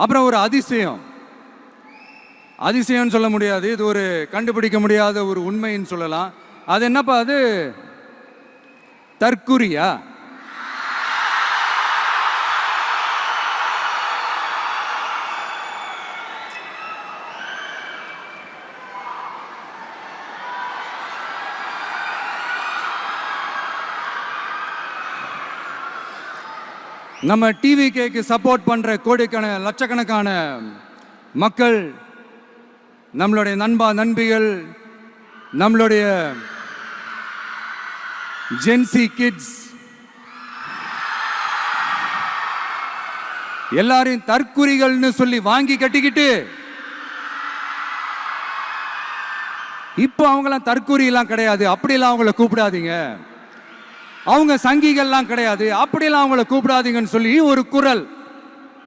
அப்புறம் ஒரு அதிசயம். அதிசயம்னு சொல்ல முடியாது, இது ஒரு கண்டுபிடிக்க முடியாத ஒரு உண்மைன்னு சொல்லலாம். அது என்னப்பா அது? தற்குறியா? நம்ம டிவிகேக்கு சப்போர்ட் பண்ற கோடிக்கணக்கான லட்சக்கணக்கான மக்கள், நம்மளுடைய நண்பா நண்பிகள், நம்மளுடைய ஜென்சி கிட்ஸ் எல்லாரையும் தற்குறிகள்னு சொல்லி வாங்கி கட்டிக்கிட்டு இப்போ அவங்களாம் தற்குறியெல்லாம் கிடையாது, அப்படியெல்லாம் அவங்கள கூப்பிடாதீங்க, அவங்க சங்கிகள்லாம் கிடையாது, அப்படியெல்லாம் அவங்கள கூப்பிடாதீங்கன்னு சொல்லி ஒரு குரல்